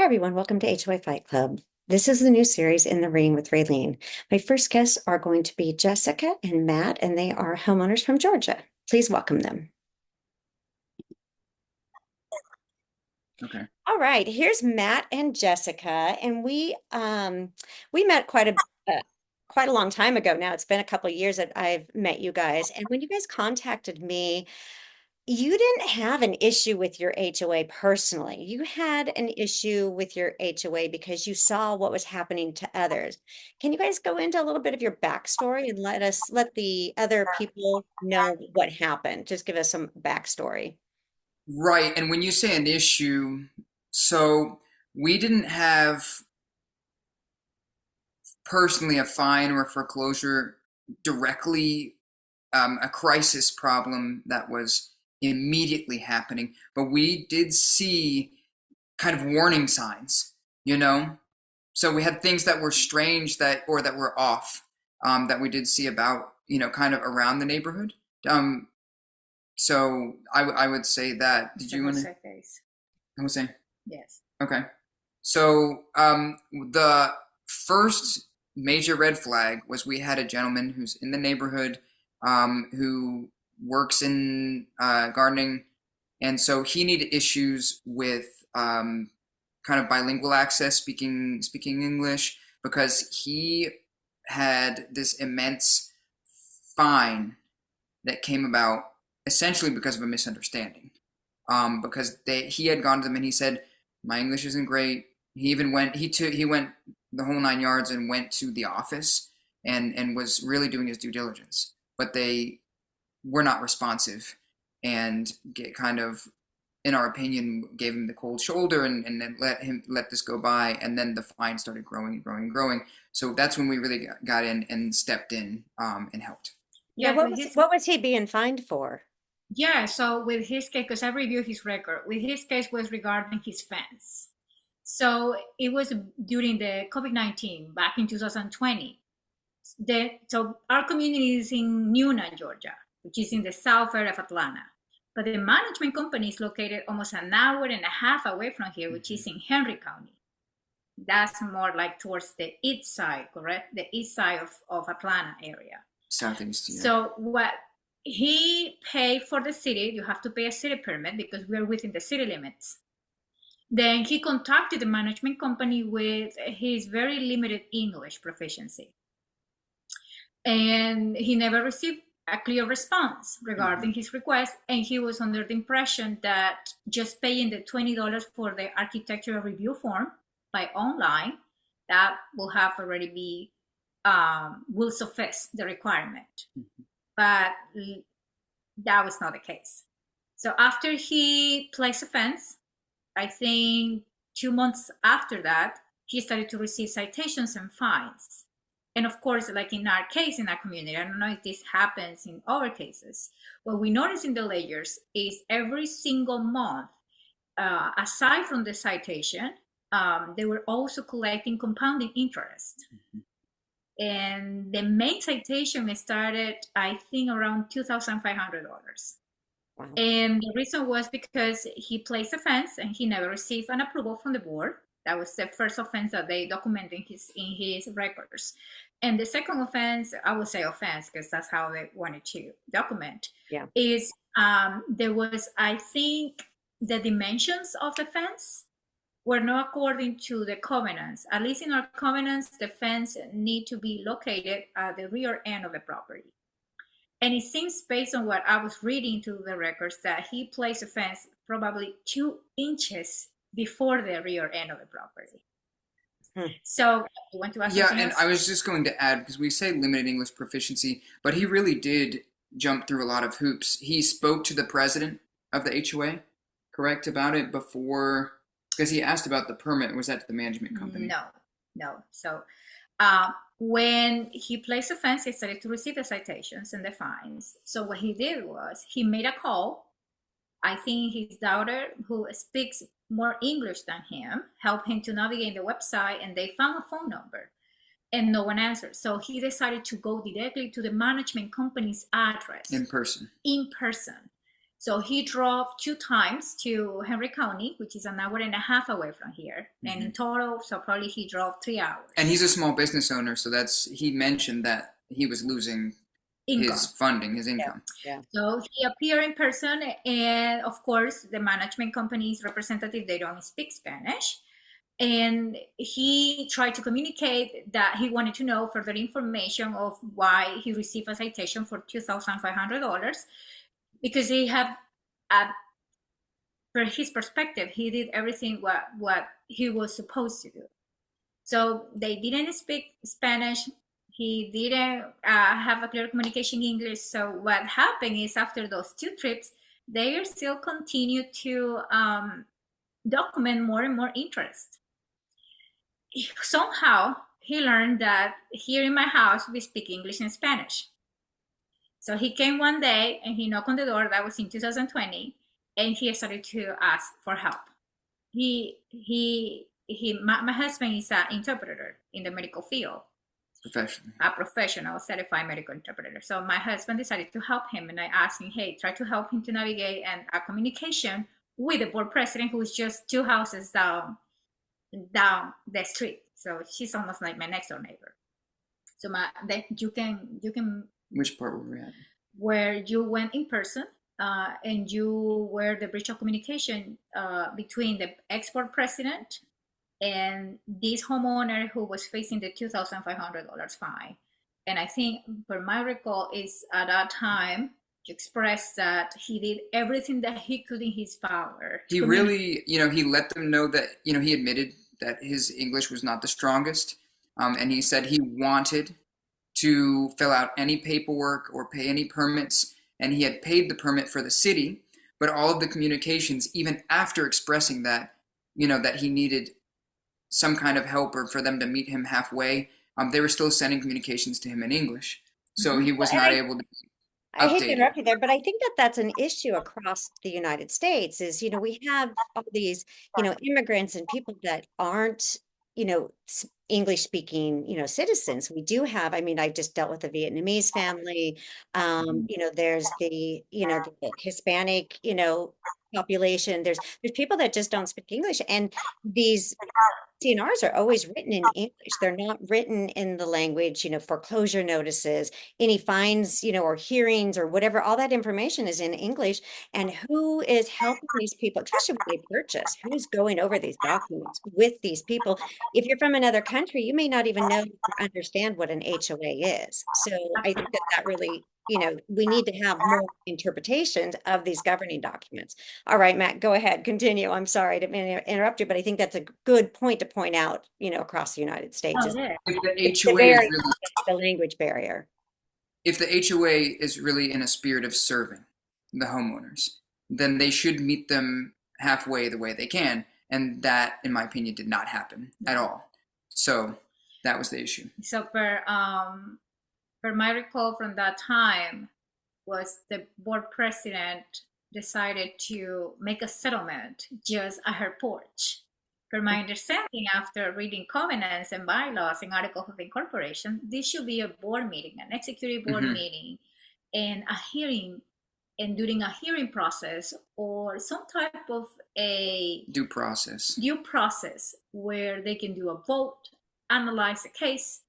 Hi, everyone. Welcome to HOA Fight Club. This is the new series In the Ring with Raylene. My first guests are going to be Jessica and Matt, and they are homeowners from Georgia. Please welcome them. Okay. All right, here's Matt and Jessica, and we met quite a long time ago now. It's been a couple of years that I've met you guys, and when you guys contacted me, you didn't have an issue with your HOA personally. You had an issue with your HOA because you saw what was happening to others. Can you guys go into a little bit of your backstory and let the other people know what happened? Just give us some backstory. Right. And when you say an issue, so we didn't have personally a fine or a foreclosure directly, a crisis problem that was immediately happening, but we did see kind of warning signs, you know? So we had things that were strange that were off, that we did see about, kind of around the neighborhood. Um, so I would say that. Did you want to? Case. I was saying. Yes. Okay. So the first major red flag was we had a gentleman who's in the neighborhood, who works in gardening, and so he needed issues with kind of bilingual access, speaking English, because he had this immense fine that came about essentially because of a misunderstanding. Because he had gone to them and he said, "My English isn't great." He even went he went the whole 9 yards and went to the office and was really doing his due diligence, but they were not responsive and get kind of, in our opinion, gave him the cold shoulder and then let this go by, and then the fine started growing and growing and growing. So that's when we really got in and stepped in, and helped. Yeah, Yeah, what was he being fined for? so with his case, because I reviewed his record, with his case was regarding his fence. So it was during the COVID-19 back in 2020. So our community is in Newnan, Georgia, which is in the south area of Atlanta. But the management company is located almost an hour and a half away from here, which is in Henry County. That's more like towards the east side, correct? The east side of Atlanta area. Southeast, yeah. So what he paid for the city, you have to pay a city permit because we're within the city limits. Then he contacted the management company with his very limited English proficiency. And he never received a clear response regarding his request. And he was under the impression that just paying the $20 for the architectural review form by online, that will have already be, will suffice the requirement. But that was not the case. So after he placed a fence, I think 2 months after that, he started to receive citations and fines. And of course, like in our case, in our community, I don't know if this happens in other cases, what we notice in the layers is every single month, aside from the citation, they were also collecting compounding interest. And the main citation started, I think, around $2,500. Wow. And the reason was because he placed a fence and he never received an approval from the board. That was the first offense that they documented in his records. And the second offense, I would say offense because that's how they wanted to document, is there was, I think, the dimensions of the fence were not according to the covenants. At least in our covenants, the fence need to be located at the rear end of the property. And it seems, based on what I was reading through the records, that he placed a fence probably 2 inches before the rear end of the property. So you want to ask something and else? I was just going to add, because we say limited English proficiency, but he really did jump through a lot of hoops. He spoke to the president of the HOA, correct, about it before, because he asked about the permit. Was that to the management company? No. So when he placed a fence, he started to receive the citations and the fines. So what he did was he made a call. I think his daughter, who speaks more English than him, helped him to navigate the website, and they found a phone number and no one answered. So he decided to go directly to the management company's address. In person. So he drove 2 times to Henry County, which is an hour and a half away from here. And in total, so probably he drove 3 hours. And he's a small business owner, so he mentioned that he was losing his funding, his income. Yeah. So he appeared in person, and of course, the management company's representative, they don't speak Spanish. And he tried to communicate that he wanted to know further information of why he received a citation for $2,500, because he had, for his perspective, he did everything what he was supposed to do. So they didn't speak Spanish. He didn't have a clear communication in English. So what happened is, after those 2 trips, they still continued to document more and more interest. Somehow he learned that here in my house we speak English and Spanish. So he came one day and he knocked on the door. That was in 2020, and he started to ask for help. My husband is an interpreter in the medical field. A professional certified medical interpreter. So my husband decided to help him, and I asked him, hey, try to help him to navigate a communication with the board president, who is just 2 houses down the street. So she's almost like my next door neighbor. So you can. Which part were we at? Where you went in person, and you were the bridge of communication between the ex-board president and this homeowner who was facing the $2,500 fine. And I think, per my recall, is at that time you expressed that he did everything that he could in his power. He really, he let them know that, he admitted that his English was not the strongest. And he said he wanted to fill out any paperwork or pay any permits. And he had paid the permit for the city, but all of the communications, even after expressing that, that he needed some kind of help or for them to meet him halfway, they were still sending communications to him in English. So he was not able to I hate to interrupt you there, but I think that that's an issue across the United States is, we have all these, immigrants and people that aren't, English speaking, citizens. We do have, I just dealt with a Vietnamese family. There's the Hispanic, population. There's people that just don't speak English, and these CNRs are always written in English. They're not written in the language, foreclosure notices, any fines, or hearings or whatever. All that information is in English. And who is helping these people, especially when they purchase? Who's going over these documents with these people? If you're from another country, you may not even know or understand what an HOA is. So I think that really, we need to have more interpretations of these governing documents. All right, Matt, go ahead, continue. I'm sorry to interrupt you, but I think that's a good point to point out, across the United States. Oh, yeah. If the HOA is really, the language barrier. If the HOA is really in a spirit of serving the homeowners, then they should meet them halfway the way they can. And that, in my opinion, did not happen at all. So that was the issue. So per my recall from that time, was the board president decided to make a settlement just at her porch. Per my understanding, after reading covenants and bylaws and articles of incorporation, this should be a board meeting, an executive board meeting, and a hearing, and during a hearing process or some type of a due process where they can do a vote, analyze the case,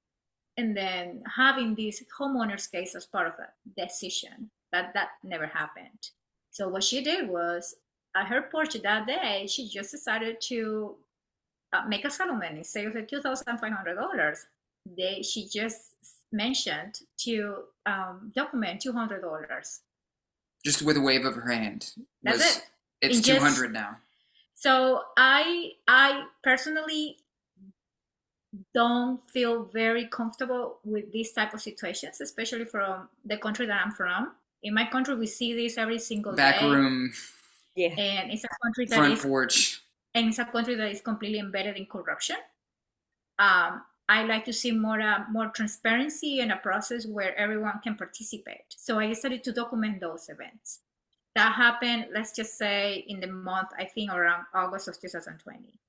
and then having this homeowner's case as part of a decision. That never happened. So what she did was, at her porch that day, she just decided to make a settlement instead of the $2,500. She just mentioned to document $200. Just with a wave of her hand. That's it. It's 200 now. So I personally don't feel very comfortable with these type of situations, especially from the country that I'm from. In my country, we see this every single Back day. room. Yeah. And it's a country that front porch. And it's a country that is completely embedded in corruption. I like to see more transparency and a process where everyone can participate. So I decided to document those events. That happened, let's just say, in the month, I think around August of 2020.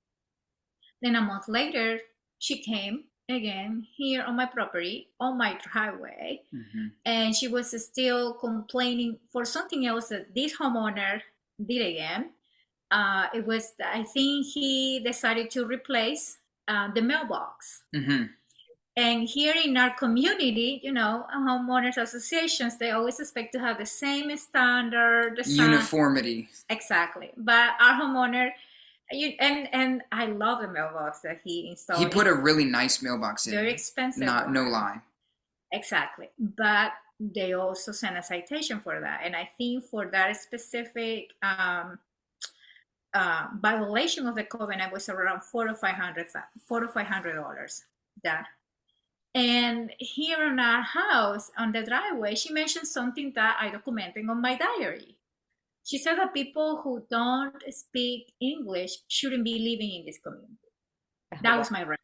Then a month later, she came again here on my property, on my driveway. Mm-hmm. And she was still complaining for something else that this homeowner did again. It was, I think he decided to replace the mailbox. Mm-hmm. And here in our community, you know, homeowners associations, they always expect to have the same standard, the Uniformity. Exactly. But our homeowner, and I love the mailbox that he installed. He put a really nice mailbox in. Very expensive. No lie. Exactly. But they also sent a citation for that. And I think for that specific violation of the covenant was around $400-$500. That. And here in our house, on the driveway, she mentioned something that I documented on my diary. She said that people who don't speak English shouldn't be living in this community. That was my reason.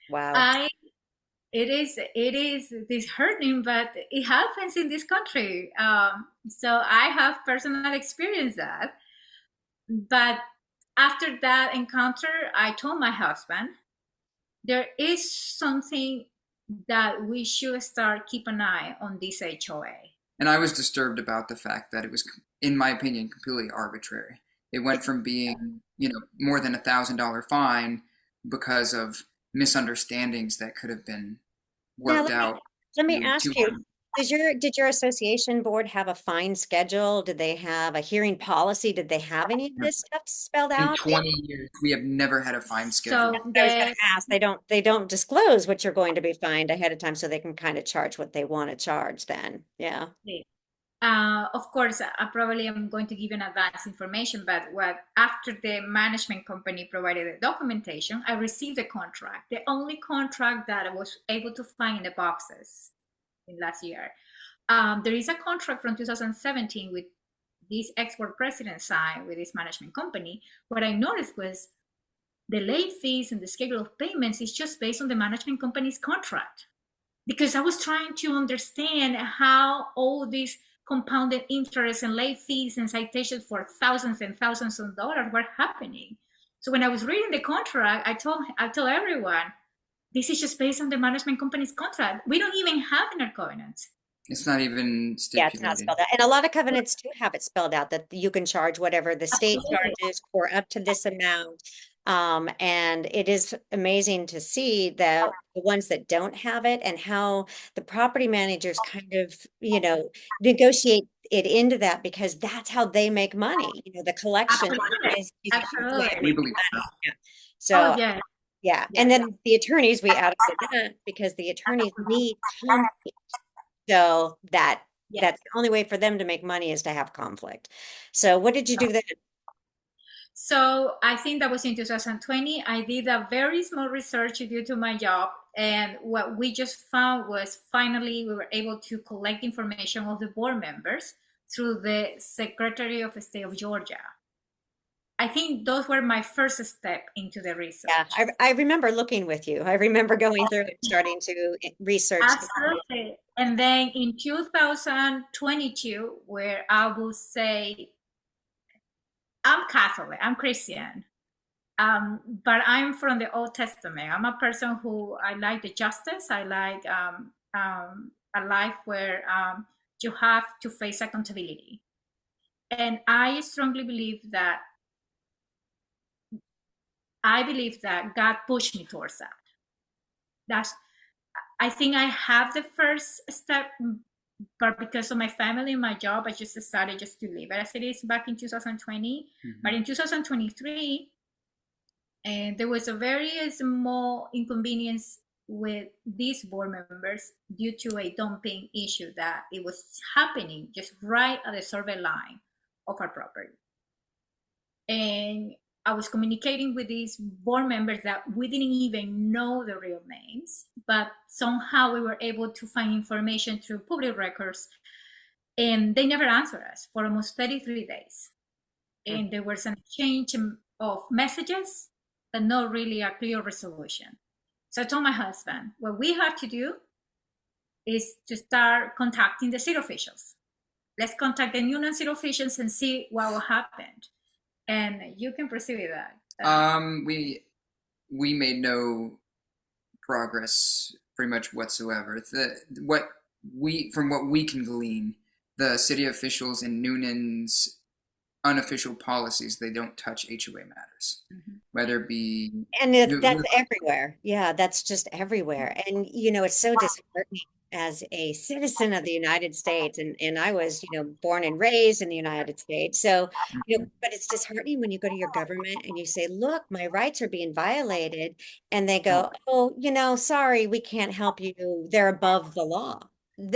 Wow. It is disheartening, but it happens in this country. So I have personal experience that. But after that encounter, I told my husband, there is something that we should start keep an eye on this HOA. And I was disturbed about the fact that it was, in my opinion, completely arbitrary. It went from being, more than $1,000 fine because of misunderstandings that could have been worked out. Let me ask you, did your association board have a fine schedule? Did they have a hearing policy? Did they have any of this stuff spelled out? In 20 years, we have never had a fine schedule. So I was going to ask, they don't disclose what you're going to be fined ahead of time, so they can kind of charge what they want to charge then. Yeah. Of course, I probably am going to give you an advance information, but after the management company provided the documentation, I received the contract, the only contract that I was able to find in the boxes in last year. There is a contract from 2017 with this ex-board president signed with this management company. What I noticed was the late fees and the schedule of payments is just based on the management company's contract. Because I was trying to understand how all these compounded interest and late fees and citations for thousands and thousands of dollars were happening. So when I was reading the contract, I told everyone, this is just based on the management company's contract. We don't even have in our covenants. It's not even stipulated. Yeah, it's not spelled out. And a lot of covenants do have it spelled out that you can charge whatever the state charges for up to this amount. And it is amazing to see that the ones that don't have it and how the property managers kind of, negotiate it into that, because that's how they make money. The collection is we believe so. Yeah. So yeah. Yeah. And then the attorneys, we added to that because the attorneys need conflict. So that's the only way for them to make money is to have conflict. So what did you do then? So I think that was in 2020. I did a very small research due to my job. And what we just found was finally we were able to collect information of the board members through the Secretary of State of Georgia. I think those were my first step into the research. Yeah, I remember looking with you. I remember going through and starting to research. Absolutely. And then in 2022, where I will say, I'm Catholic, I'm Christian, but I'm from the Old Testament. I'm a person who, I like the justice. I like a life where you have to face accountability. And I strongly believe that God pushed me towards that. I think I have the first step, but because of my family and my job, I just decided just to leave it as it is back in 2020. Mm-hmm. But in 2023, there was a very small inconvenience with these board members due to a dumping issue that it was happening just right at the survey line of our property. And I was communicating with these board members that we didn't even know the real names, but somehow we were able to find information through public records, and they never answered us for almost 33 days. And there was an exchange of messages, but not really a clear resolution. So I told my husband, what we have to do is to start contacting the city officials. Let's contact the new city officials and see what will happen. And you can proceed with that. We made no progress pretty much whatsoever. From what we can glean, the city officials in Noonan's unofficial policies, they don't touch HOA matters, whether it be And who, that's everywhere. Yeah, that's just everywhere. And it's so disheartening as a citizen of the United States. And I was, born and raised in the United States. So, but it's disheartening when you go to your government and you say, look, my rights are being violated. And they go, oh, sorry, we can't help you. They're above the law.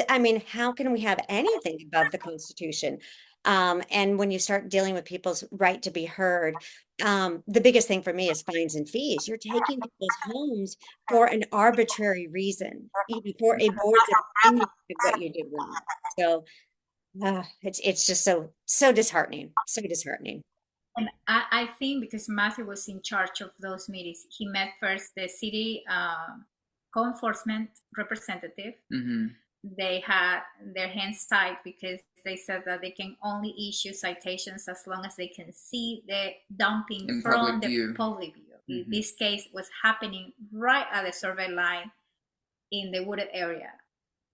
I mean, how can we have anything above the Constitution? And when you start dealing with people's right to be heard, the biggest thing for me is fines and fees. You're taking people's homes for an arbitrary reason, even for a board's opinion of what you did wrong. So it's just so disheartening, so disheartening. And I think because Matthew was in charge of those meetings, he met first the city co-enforcement representative. They had their hands tied because they said that they can only issue citations as long as they can see the dumping in from public the view. public view. This case was happening right at the survey line in the wooded area.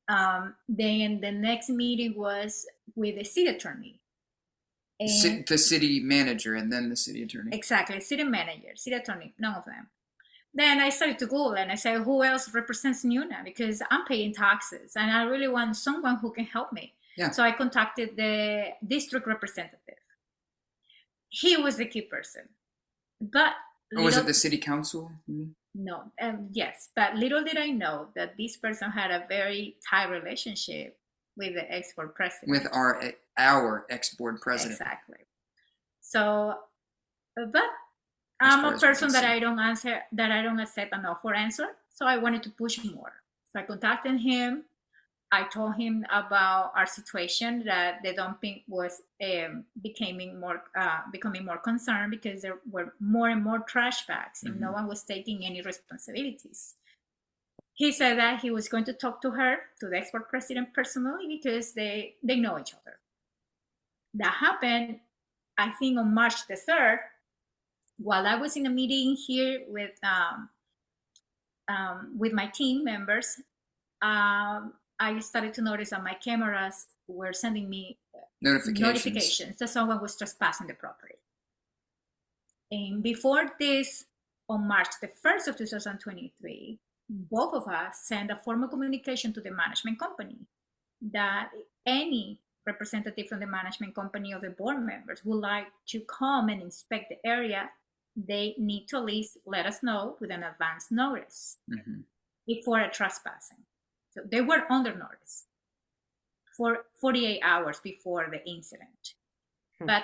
Then the next meeting was with the city attorney. And The city manager and then the city attorney. exactly, city manager, city attorney, none of them. Then I started to Google and I said, who else represents Nuna? Because I'm paying taxes and I really want someone who can help me. Yeah. So I contacted the district representative. He was the key person. But was it the city council? No, yes. But little did I know that this person had a very tight relationship with the ex-board president. With our ex-board president. Exactly. So, but I'm a person that I don't accept an offer answer. So I wanted to push more. So I contacted him. I told him about our situation, that the dumping was becoming more concerned because there were more and more trash bags and no one was taking any responsibilities. He said that he was going to talk to her, to the ex-board president personally, because they know each other. That happened, I think, on March the 3rd. While I was in a meeting here with my team members, I started to notice that my cameras were sending me notifications that someone was trespassing the property. And before this, on March the 1st of 2023, both of us sent a formal communication to the management company that any representative from the management company or the board members would like to come and inspect the area, they need to at least let us know with an advance notice before a trespassing. So they were under notice for 48 hours before the incident, but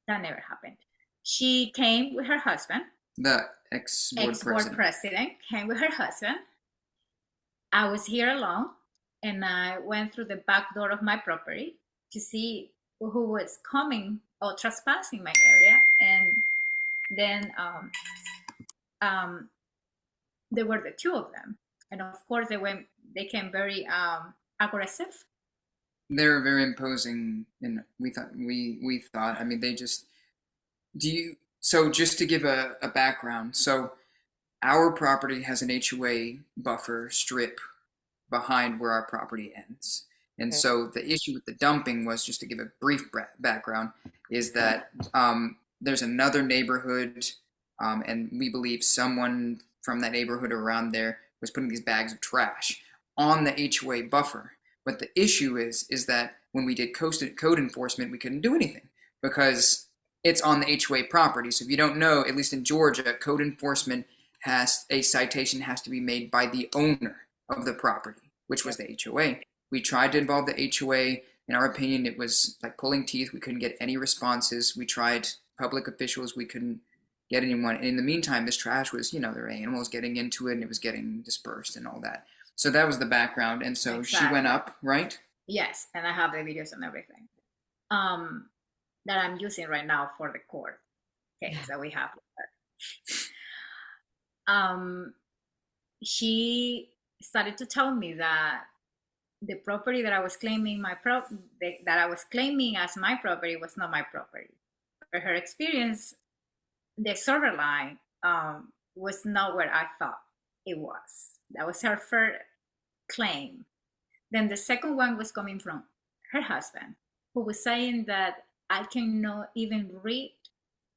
that never happened. She came with her husband. The ex-board president came with her husband. I was here alone, and I went through the back door of my property to see who was coming or trespassing my area, and then there were the two of them, and of course they came very aggressive. They were very imposing, and we thought. I mean, they just So just to give a background, so our property has an HOA buffer strip behind where our property ends. And so the issue with the dumping was, just to give a brief background, is that there's another neighborhood, and we believe someone from that neighborhood around there was putting these bags of trash on the HOA buffer. But the issue is that when we did code enforcement, we couldn't do anything because it's on the HOA property. So if you don't know, at least in Georgia, code enforcement a citation has to be made by the owner of the property, which was the HOA. We tried to involve the HOA. In our opinion, it was like pulling teeth. We couldn't get any responses. We tried public officials. We couldn't get anyone. And in the meantime, this trash was, there were animals getting into it, and it was getting dispersed and all that. So that was the background. And so she went up, right? Yes, and I have the videos and everything that I'm using right now for the court case that we have with her. She started to tell me that the property that I was claiming that I was claiming as my property was not my property. For her experience, the server line was not where I thought it was. That was her first claim. Then the second one was coming from her husband, who was saying that I cannot even read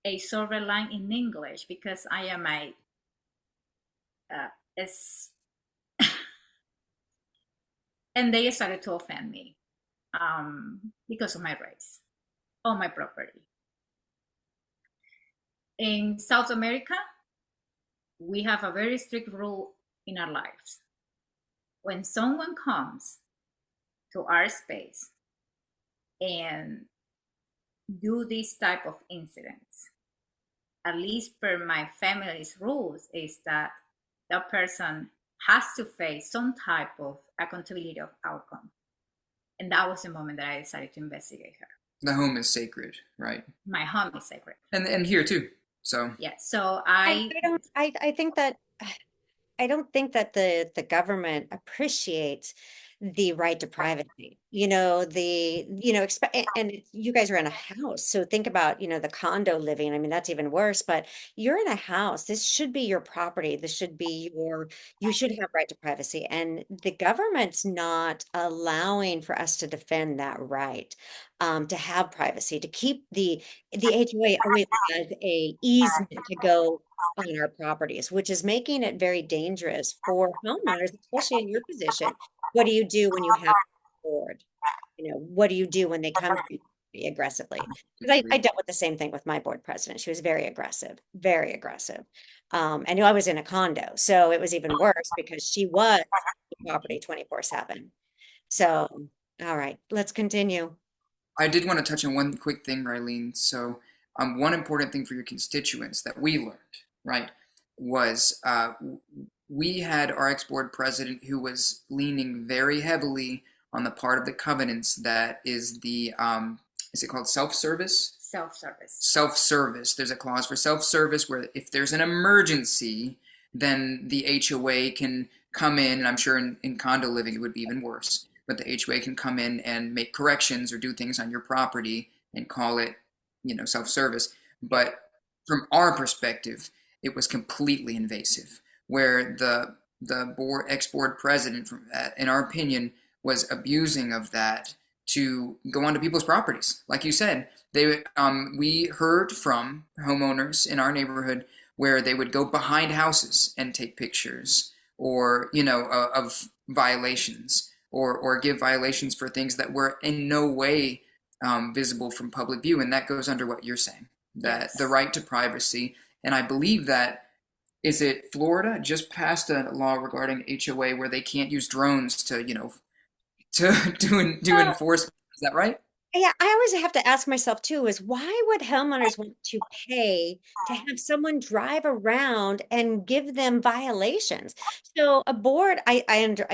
a survey line in English because I am a is and they started to offend me because of my race on my property. In South America, we have a very strict rule in our lives. When someone comes to our space and do this type of incidents, at least per my family's rules, is that that person has to face some type of accountability of outcome. And that was the moment that I decided to investigate her. The home is sacred, right? My home is sacred. And here too. So Yeah. So I think that I don't think that the government appreciates the right to privacy. And you guys are in a house, so think about, the condo living. I mean, that's even worse, but you're in a house. This should be your property. This should be you should have right to privacy. And the government's not allowing for us to defend that right, to have privacy, to keep the HOA always has a easement to go on our properties, which is making it very dangerous for homeowners, especially in your position. What do you do when you have a board? What do you do when they come to you aggressively? Because I dealt with the same thing with my board president. She was very aggressive, very aggressive. And I was in a condo, so it was even worse because she was the property 24/7. So, all right, let's continue. I did want to touch on one quick thing, Rylene. So, one important thing for your constituents that we learned, right, was we had our ex-board president who was leaning very heavily on the part of the covenants that is is it called self-service? self-service. Self-service. There's a clause for self-service where if there's an emergency, then the HOA can come in, and I'm sure in condo living it would be even worse, but the HOA can come in and make corrections or do things on your property and call it, self-service. But from our perspective, it was completely invasive, where the ex-board president, in our opinion, was abusing of that to go onto people's properties. Like you said, we heard from homeowners in our neighborhood where they would go behind houses and take pictures, or of violations, or give violations for things that were in no way visible from public view. And that goes under what you're saying, that Yes. the right to privacy. And I believe that, is it Florida just passed a law regarding HOA where they can't use drones to do enforcement? Is that right? Yeah, I always have to ask myself too, is why would homeowners want to pay to have someone drive around and give them violations? So a board, I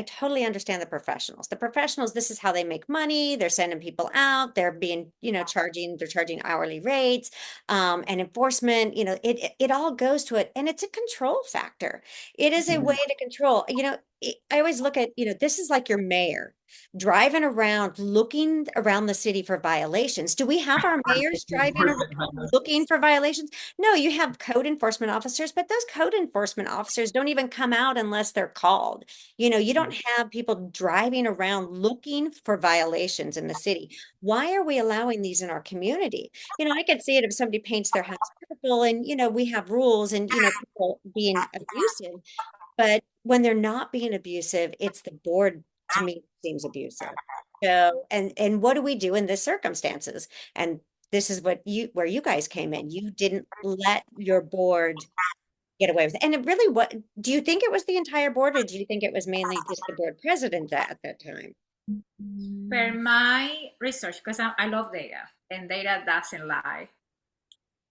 totally understand the professionals. The professionals, this is how they make money. They're sending people out. They're being, they're charging hourly rates, and enforcement, it all goes to it. And it's a control factor. It is a way to control, I always look at, this is like your mayor driving around looking around the city for violations. Do we have our mayors driving around looking for violations? No, you have code enforcement officers, but those code enforcement officers don't even come out unless they're called. You don't have people driving around looking for violations in the city. Why are we allowing these in our community? I could see it if somebody paints their house purple and, we have rules and, people being abusive. But when they're not being abusive, it's the board, to me, seems abusive. So, and what do we do in this circumstances? And this is where you guys came in. You didn't let your board get away with it. And it really, what do you think it was the entire board, or do you think it was mainly just the board president at that time? Per my research, because I love data and data doesn't lie,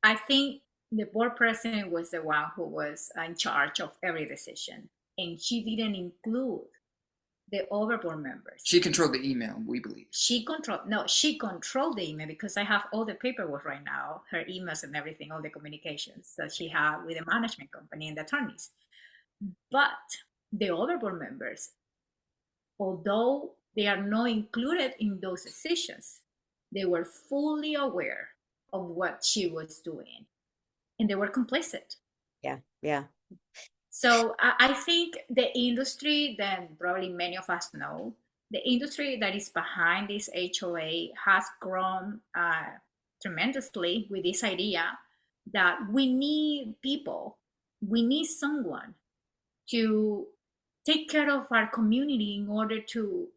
I think the board president was the one who was in charge of every decision, and she didn't include the other board members. She controlled the email, we believe. She controlled the email, because I have all the paperwork right now, her emails and everything, all the communications that she had with the management company and the attorneys. But the other board members, although they are not included in those decisions, they were fully aware of what she was doing, and they were complicit. Yeah, yeah. So I think the industry, then probably many of us know, the industry that is behind this HOA has grown tremendously with this idea that we need people, we need someone to take care of our community in order to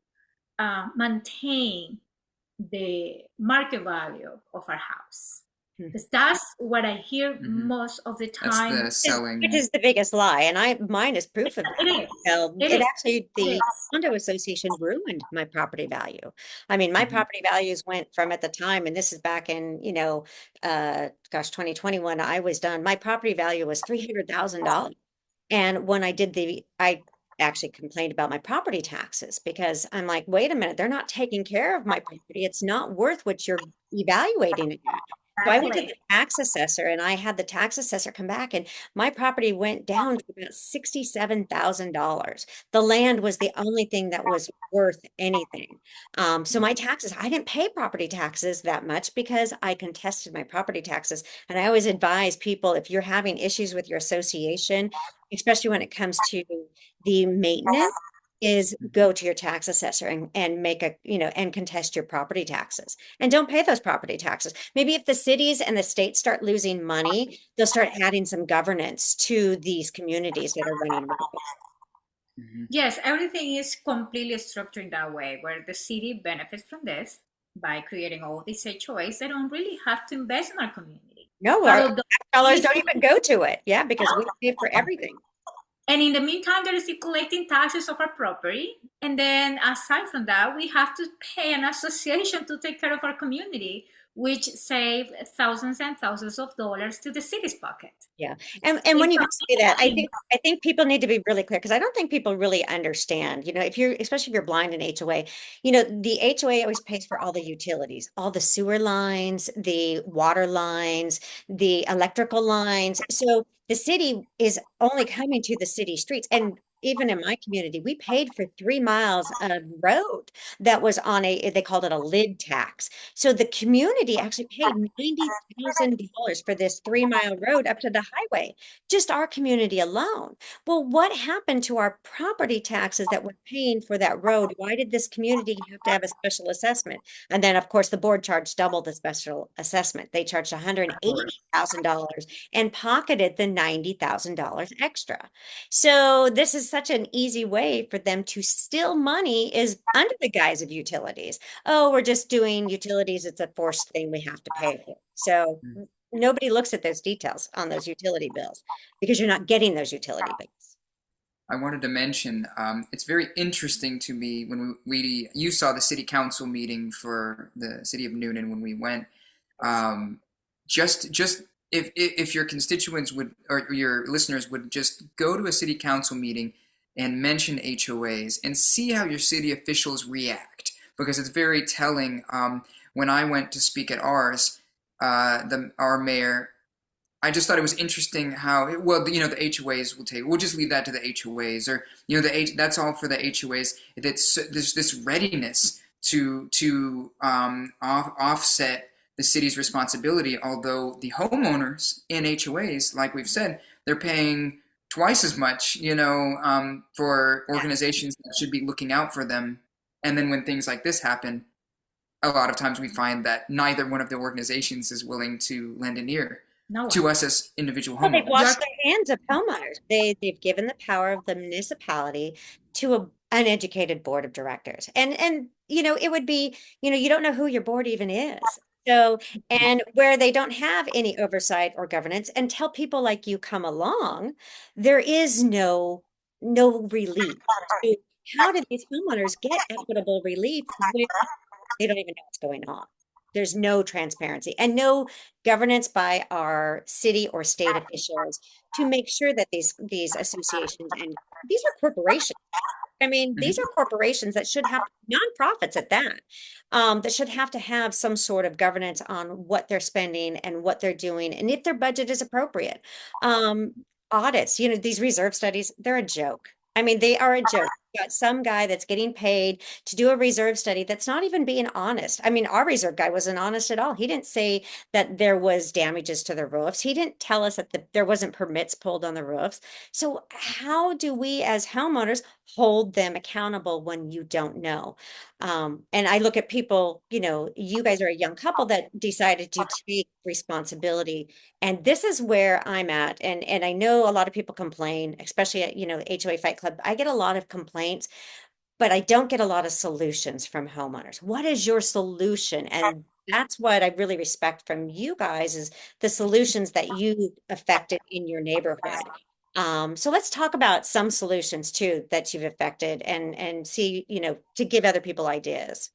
maintain the market value of our house. Because that's what I hear Hmm. most of the That's time. the Which selling. is the biggest lie, and mine is proof of It that. is. It It is. actually, It the is. condo association ruined my property value. I mean, my Hmm. property values went from at the time, and this is back in, gosh, 2021, I was done. My property value was $300,000. And when I actually complained about my property taxes because I'm like, wait a minute, they're not taking care of my property. It's not worth what you're evaluating it at. So I went to the Exactly. tax assessor and I had the tax assessor come back and my property went down to about $67,000. The land was the only thing that was worth anything. So my taxes, I didn't pay property taxes that much because I contested my property taxes. And I always advise people if you're having issues with your association, especially when it comes to the maintenance, is go to your tax assessor and make and contest your property taxes and don't pay those property taxes. Maybe if the cities and the states start losing money, they'll start adding some governance to these communities that are running roads. Hmm. Yes, everything is completely structured in that way, where the city benefits from this by creating all these HOAs. They don't really have to invest in our community. No, But our although tax dollars it don't is, even go to it. Yeah, because we pay for everything. and in the meantime, there is the collecting taxes of our property. And then aside from that, we have to pay an association to take care of our community, which save thousands and thousands of dollars to the city's pocket. Yeah. And when It's you say that, I amazing. think I think people need to be really clear because I don't think people really understand. If you're especially if you're blind in HOA, the HOA always pays for all the utilities, all the sewer lines, the water lines, the electrical lines. So the city is only coming to the city streets. And even in my community, we paid for 3 miles of road that was on they called it a lid tax. So the community actually paid $90,000 for this 3 mile road up to the highway, just our community alone. Well, what happened to our property taxes that we're paying for that road? Why did this community have to have a special assessment? And then, of course, the board charged double the special assessment. They charged $180,000 and pocketed the $90,000 extra. So this is such an easy way for them to steal money is under the guise of utilities. Oh, we're just doing utilities. It's a forced thing we have to pay for. So nobody looks at those details on those utility bills because you're not getting those utility bills. I wanted to mention, it's very interesting to me when you saw the city council meeting for the city of Noonan when we went. Um, just if your constituents would or your listeners would just go to a city council meeting and mention HOAs and see how your city officials react, because it's very telling. When I went to speak at ours, our mayor, I just thought it was interesting how the HOAs will take. We'll just leave that to the HOAs, or that's all for the HOAs. There's this readiness to offset the city's responsibility, although the homeowners in HOAs, like we've said, they're paying twice as much, for organizations that should be looking out for them. And then when things like this happen, a lot of times we find that neither one of the organizations is willing to lend an ear No one. to us as individual Well, they've homeowners. washed their hands of homeowners. They've given the power of the municipality to a uneducated board of directors. And it would be, you don't know who your board even is. So, and where they don't have any oversight or governance until people like you come along, there is no relief. So how do these homeowners get equitable relief when they don't even know what's going on? There's no transparency and no governance by our city or state officials to make sure that these associations and these are corporations. I mean, these Mhm. are corporations that should have nonprofits at that, that should have to have some sort of governance on what they're spending and what they're doing, and if their budget is appropriate. Audits, these reserve studies, they're a joke. I mean, they are a joke. got some guy that's getting paid to do a reserve study that's not even being honest. I mean, our reserve guy wasn't honest at all. He didn't say that there was damages to the roofs. He didn't tell us that there wasn't permits pulled on the roofs. So how do we as homeowners hold them accountable when you don't know? And I look at people, you guys are a young couple that decided to take responsibility. And this is where I'm at. And I know a lot of people complain, especially at, HOA Fight Club. I get a lot of complaints, but I don't get a lot of solutions from homeowners. What is your solution? And that's what I really respect from you guys is the solutions that you affected in your neighborhood. So let's talk about some solutions too that you've affected and see, to give other people ideas.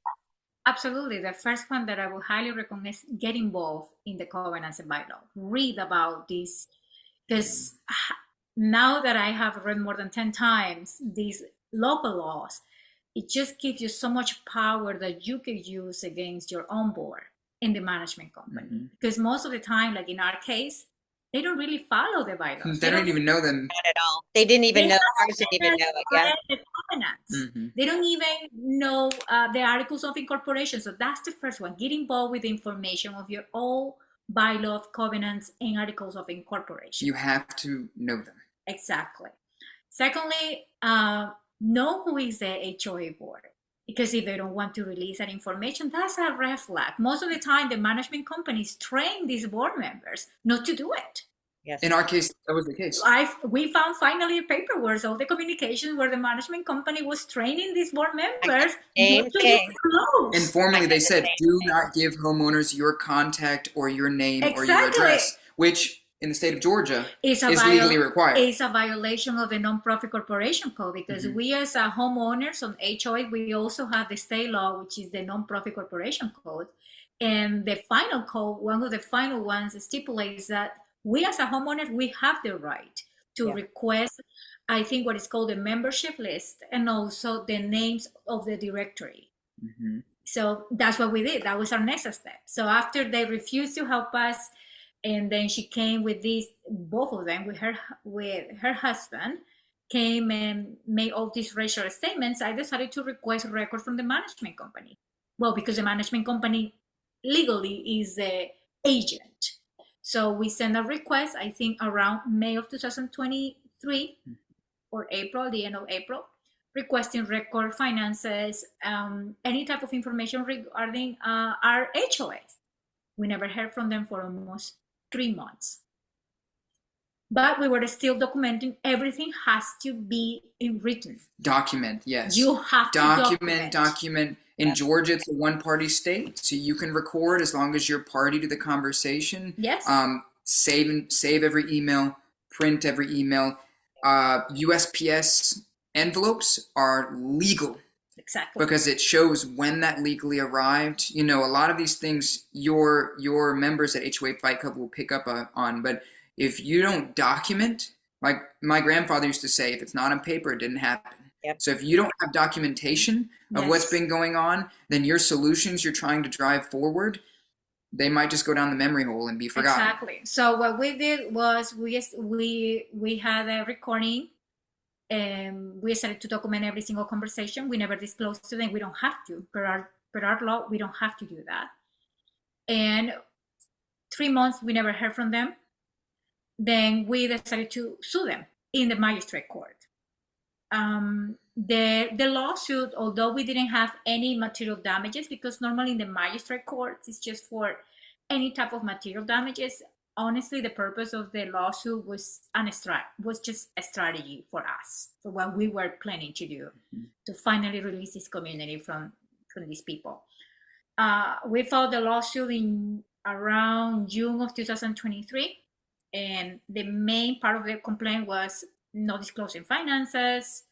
Absolutely. The first one that I would highly recommend is get involved in the covenants and bylaw. Read about this because now that I have read more than 10 times these local laws, it just gives you so much power that you could use against your own board in the management company. Because most of the time, like in our case, they don't really follow the bylaws. They don't even know them. Not at all. They didn't even know. Ours didn't even know it. Yeah. The covenants. They don't even know the articles of incorporation. So that's the first one. Get involved with the information of your own bylaw of covenants and articles of incorporation. You have to know them. Exactly. Secondly, know who is the HOA board. Because if they don't want to release that information, that's a red flag. Most of the time, the management companies train these board members not to do it. Yes. In our case, that was the case. We found finally paperwork of the communication where the management company was training these board members not to disclose. And formally, they said, do not give homeowners your contact or your name or your address, which in the state of Georgia is legally required. It's a violation of the Nonprofit Corporation Code because we as a homeowners on HOA, we also have the state law, which is the Nonprofit Corporation Code. And the final code, one of the final ones stipulates that we as a homeowner, we have the right to request, I think what is called a membership list and also the names of the directory. So that's what we did. That was our next step. So after they refused to help us, and then she came with these, both of them, with her husband, came and made all these racial statements. I decided to request a record from the management company. Well, because the management company legally is the agent. So we sent a request, I think around May of 2023 or April, the end of April, requesting record finances, any type of information regarding our HOAs. We never heard from them for almost 3 months. But we were still documenting. Everything has to be in written. Document, yes. You have to document. In Georgia, it's a one-party state, so you can record as long as you're party to the conversation. Yes. Save every email, print every email. USPS envelopes are legal. Exactly. Because it shows when that legally arrived. A lot of these things your members at HOA Fight Club will pick up on. But if you don't document, like my grandfather used to say, if it's not on paper, it didn't happen. Yep. So if you don't have documentation of what's been going on, then your solutions you're trying to drive forward, they might just go down the memory hole and be forgotten. Exactly. So what we did was we had a recording. We started to document every single conversation. We never disclosed to them. We don't have to. Per our law, we don't have to do that. And 3 months, we never heard from them. Then we decided to sue them in the magistrate court. The lawsuit, although we didn't have any material damages, because normally in the magistrate courts, it's just for any type of material damages. Honestly, the purpose of the lawsuit was just a strategy for us, for what we were planning to do, to finally release this community from these people. We filed the lawsuit in around June of 2023, and the main part of the complaint was no disclosing finances.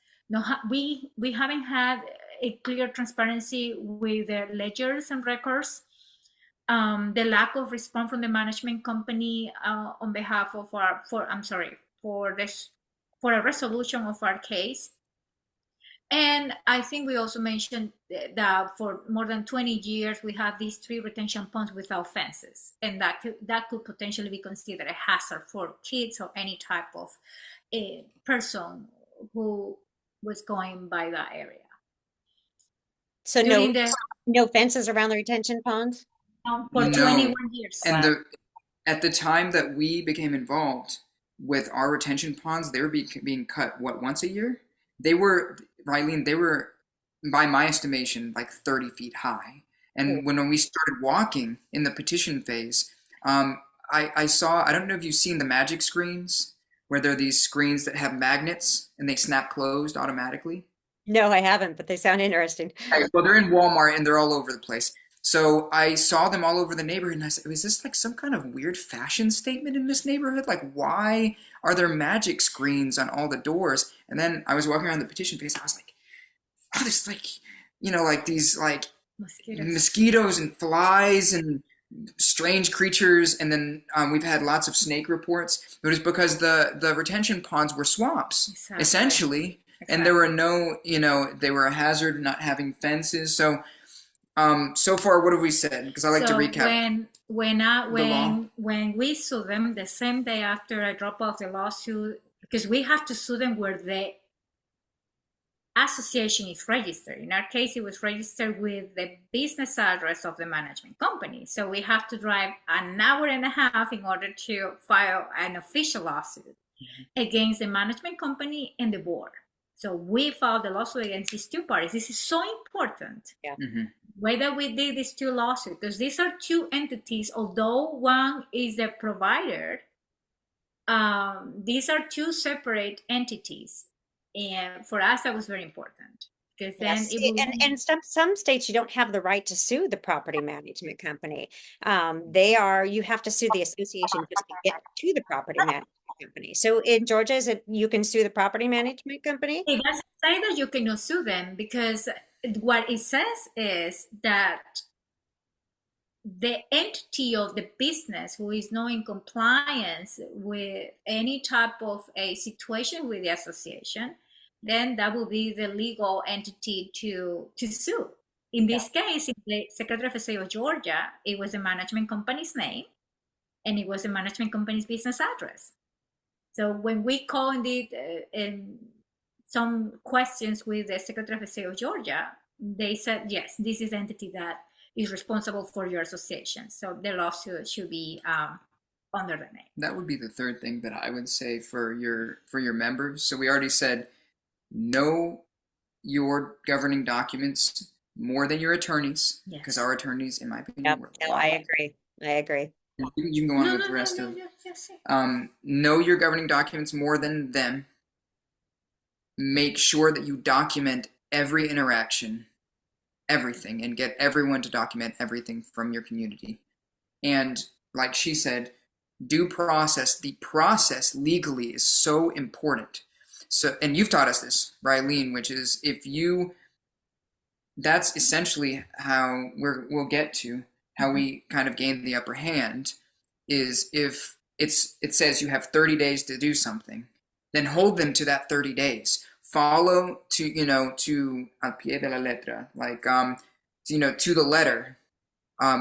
We haven't had a clear transparency with the ledgers and records. The lack of response from the management company on behalf of for a resolution of our case. And I think we also mentioned that for more than 20 years, we have these 3 retention ponds without fences. And that could potentially be considered a hazard for kids or any type of person who was going by that area. So During the no fences around the retention ponds? for No. 21 years. And Wow. at the time that we became involved with our retention ponds, they were being cut, what, once a year? They were, Rylene, they were, by my estimation, like 30 feet high. Oh, And when we started walking in the petition phase, I saw, I don't know if you've seen the magic screens, where there are these screens that have magnets and they snap closed automatically. no, I haven't, but they sound interesting. Right, well, they're in Walmart and they're all over the place. So I saw them all over the neighborhood and I said, is this like some kind of weird fashion statement in this neighborhood? Like, why are there magic screens on all the doors? And then I was walking around the petition phase and I was like, oh, there's like, like these like mosquitoes and flies and strange creatures. And then we've had lots of snake reports. But it's because the retention ponds were swamps, essentially. And there were no, they were a hazard not having fences. So so far, what have we said? Because I like to recap. When we sue them the same day after I drop off the lawsuit, because we have to sue them where the association is registered. In our case, it was registered with the business address of the management company. So we have to drive an hour and a half in order to file an official lawsuit against the management company and the board. So we filed the lawsuit against these two parties. This is so important. Yeah. Whether we did these two lawsuits, because these are two entities, although one is the provider, these are two separate entities. And for us, that was very important. Because then Yes. it will And some states you don't have the right to sue the property management company. You have to sue the association just to get to the property management company. So in Georgia, is it you can sue the property management company? It doesn't say that you cannot sue them, because what it says is that the entity of the business who is not in compliance with any type of a situation with the association, then that will be the legal entity to sue. In this case, in the Secretary of State of Georgia, it was the management company's name and it was the management company's business address. So when we call in some questions with the Secretary of State of Georgia, they said, yes, this is the entity that is responsible for your association. So the lawsuit should be under the name. That would be the third thing that I would say for your members. So we already said, know your governing documents more than your attorneys, because our attorneys, in my opinion, were No, I agree. You can go on with the rest of it. Know your governing documents more than them. Make sure that you document every interaction, everything, and get everyone to document everything from your community. And like she said, due process, the process legally is so important. So, and you've taught us this, Rylene, which is that's essentially how we'll get to how we kind of gain the upper hand, is if it says you have 30 days to do something, then hold them to that 30 days. Follow to al pie de la letra, like to the letter,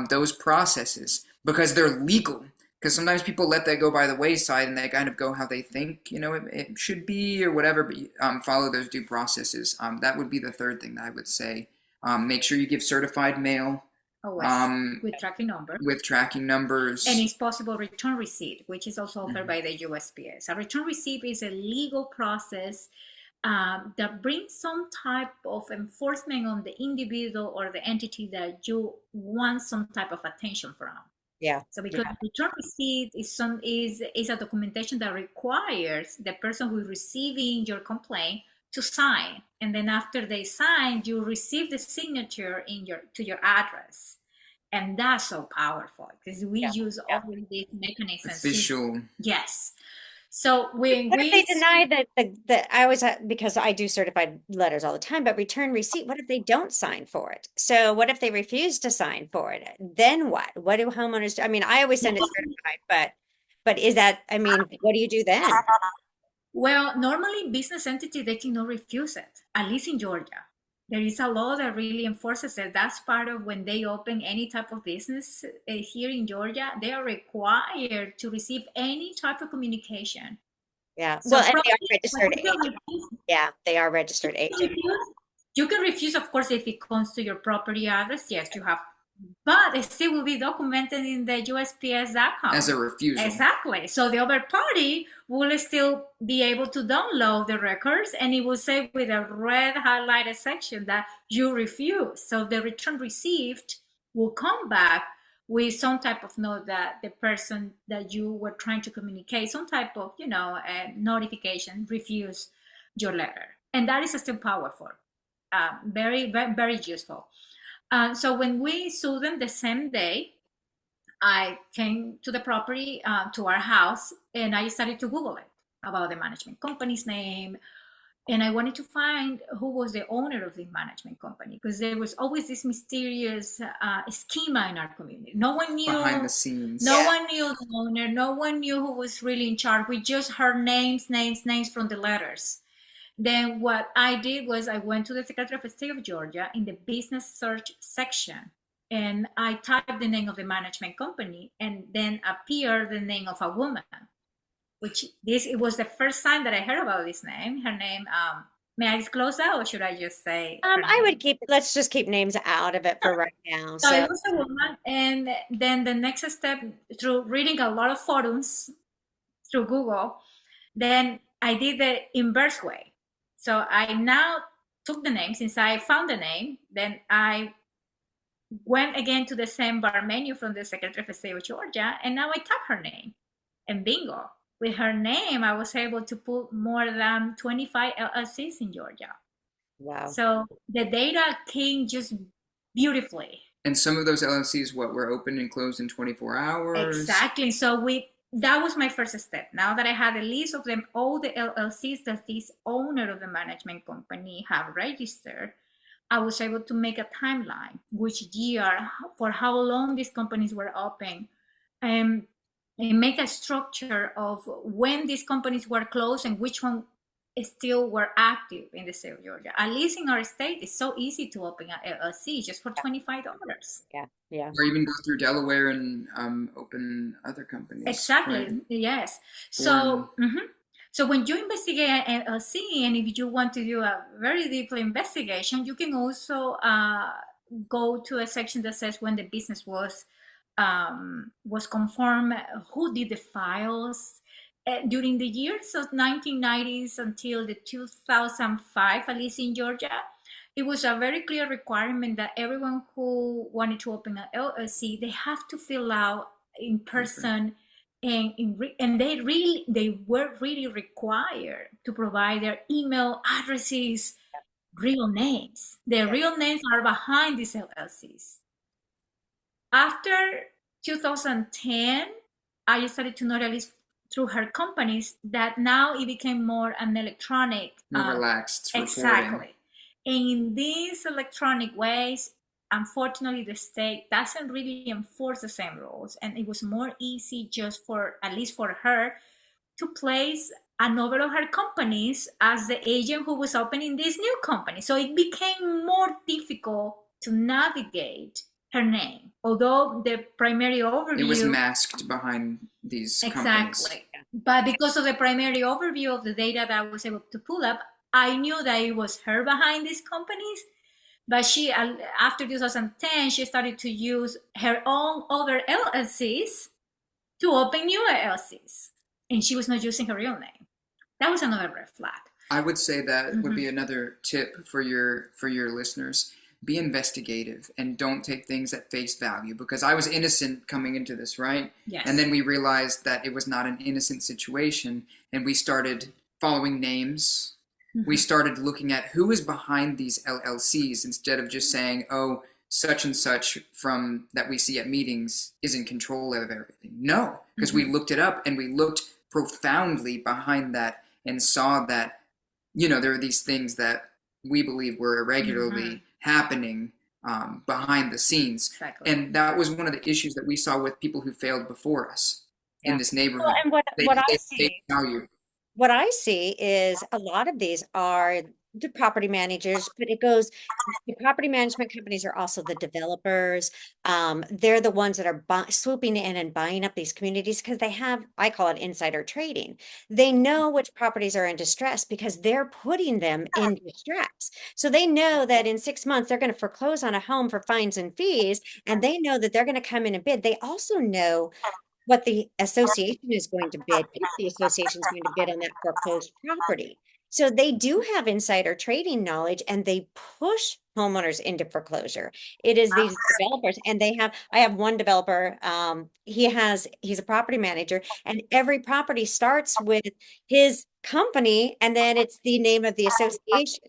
those processes, because they're legal. Because sometimes people let that go by the wayside and they kind of go how they think it should be or whatever, but follow those due processes. That would be the third thing that I would say. Make sure you give certified mail. With tracking number. With tracking numbers. And it's possible return receipt, which is also offered by the USPS. A return receipt is a legal process that brings some type of enforcement on the individual or the entity that you want some type of attention from. Yeah. So because return receipt is a documentation that requires the person who is receiving your complaint to sign, and then after they sign, you receive the signature to your address, and that's so powerful because we use all of these mechanisms. Official. Yes. So what if they deny that I always because I do certified letters all the time, but return receipt, what if they don't sign for it? So what if they refuse to sign for it? Then what? What do homeowners do? I mean, I always send it certified, but is that, I mean, what do you do then? Well, normally business entities, they cannot refuse it, at least in Georgia. There is a law that really enforces it. That's part of when they open any type of business here in Georgia, they are required to receive any type of communication Yeah. So Well, and they are probably registered agents. Yeah, they are registered agents. you can refuse, of course, if it comes to your property address. Yes, you have, but it still will be documented in the USPS.com as a refusal. Exactly. So the other party will still be able to download the records, and it will say with a red highlighted section that you refuse. So the return received will come back with some type of note that the person that you were trying to communicate, some type of, notification, refuse your letter. And that is still powerful. Very, very, very useful. So when we sued them the same day, I came to the property, to our house, and I started to Google it about the management company's name. And I wanted to find who was the owner of the management company, because there was always this mysterious schema in our community. No one knew behind the scenes. No one knew the owner. No one knew who was really in charge. We just heard names from the letters. Then what I did was I went to the Secretary of State of Georgia in the business search section, and I typed the name of the management company, and then appeared the name of a woman, which it was the first time that I heard about this name. Her name, may I disclose that, or should I just say? I would let's just keep names out of it for right now. So it was a woman, and then the next step, through reading a lot of forums through Google, then I did the inverse way. So I now took the name, since I found the name, then I went again to the same bar menu from the Secretary of State of Georgia, and now I tap her name, and bingo. With her name, I was able to put more than 25 LLCs in Georgia. Wow. So the data came just beautifully. And some of those LLCs, were open and closed in 24 hours? Exactly. So that was my first step. Now that I had a list of them, all the LLCs that this owner of the management company have registered, I was able to make a timeline, which year, for how long these companies were open, and make a structure of when these companies were closed and which one still were active in the state of Georgia. At least in our state, it's so easy to open an LLC just for $25. Yeah. Or even go through Delaware and open other companies. Exactly. Right? Yes. So, so when you investigate an LLC, and if you want to do a very deep investigation, you can also go to a section that says when the business was confirmed, who did the files. During the years of 1990s until the 2005, at least in Georgia, it was a very clear requirement that everyone who wanted to open an LLC, they have to fill out in person, and they were really required to provide their email addresses, real names. Their real names are behind these LLCs. After 2010, I started to notice through her companies that now it became more an electronic, more relaxed reporting. Exactly. And in these electronic ways, unfortunately, the state doesn't really enforce the same rules, and it was more easy just for, at least for her, to place another of her companies as the agent who was opening this new company. So it became more difficult to navigate her name, although the primary overview, it was masked behind these companies. Exactly. But because of the primary overview of the data that I was able to pull up, I knew that it was her behind these companies. But she, after 2010, she started to use her own other LLCs to open new LLCs, and she was not using her real name. That was another red flag. I would say that would be another tip for your listeners. Be investigative and don't take things at face value, because I was innocent coming into this, right? Yes. And then we realized that it was not an innocent situation, and we started following names. We started looking at who is behind these LLCs instead of just saying, oh, such and such from that we see at meetings is in control of everything. No, because we looked it up, and we looked profoundly behind that and saw that, there are these things that we believe were irregularly happening behind the scenes. Exactly. And that was one of the issues that we saw with people who failed before us in this neighborhood. Well, and what I see is a lot of these are the property managers, but it goes, the property management companies are also the developers. They're the ones that are swooping in and buying up these communities because they have, I call it insider trading. They know which properties are in distress because they're putting them in distress. So they know that in 6 months, they're going to foreclose on a home for fines and fees, and they know that they're going to come in and bid. They also know what the association is going to bid, if the association is going to bid on that foreclosed property. So they do have insider trading knowledge and they push homeowners into foreclosure. It is these developers, and I have one developer, he's a property manager, and every property starts with his company and then it's the name of the association.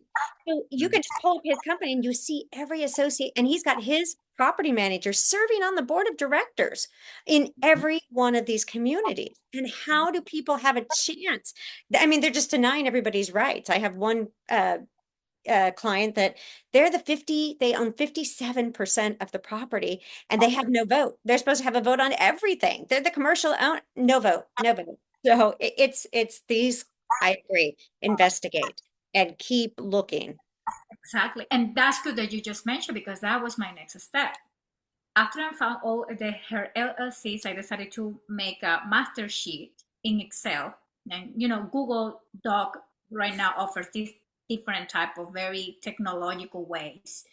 So you can just pull up his company and you see every associate, and he's got his property manager serving on the board of directors in every one of these communities. And how do people have a chance? I mean, they're just denying everybody's rights. I have one client that they own 57% of the property and they have no vote. They're supposed to have a vote on everything. They're the commercial own, no vote, no vote. So it's these, I agree, investigate and keep looking. Exactly. And that's good that you just mentioned, because that was my next step. After I found all her LLCs, I decided to make a master sheet in Excel. And Google Doc right now offers these different type of very technological ways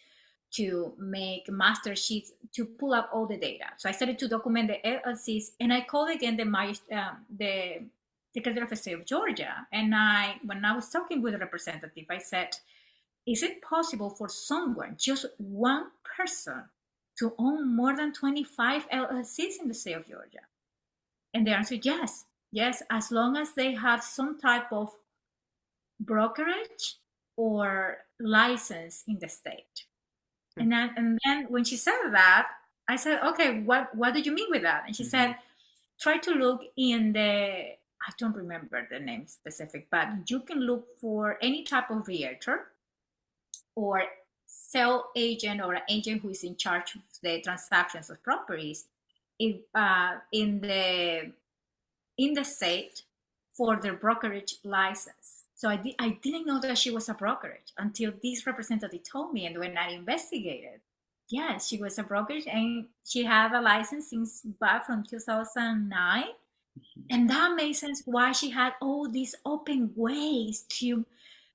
to make master sheets to pull up all the data. So I started to document the LLCs, and I called again the Secretary of the State of Georgia. And when I was talking with a representative, I said, is it possible for someone, just one person, to own more than 25 LLCs in the state of Georgia? And the answer, yes. Yes, as long as they have some type of brokerage or license in the state. And then when she said that, I said, okay, what do you mean with that? And she said, try to look in I don't remember the name specific, but you can look for any type of realtor or sale agent or an agent who is in charge of the transactions of properties in the state for their brokerage license. So I didn't know that she was a brokerage until this representative told me. And when I investigated, yes, she was a brokerage, and she had a license since back from 2009. And that makes sense why she had all these open ways to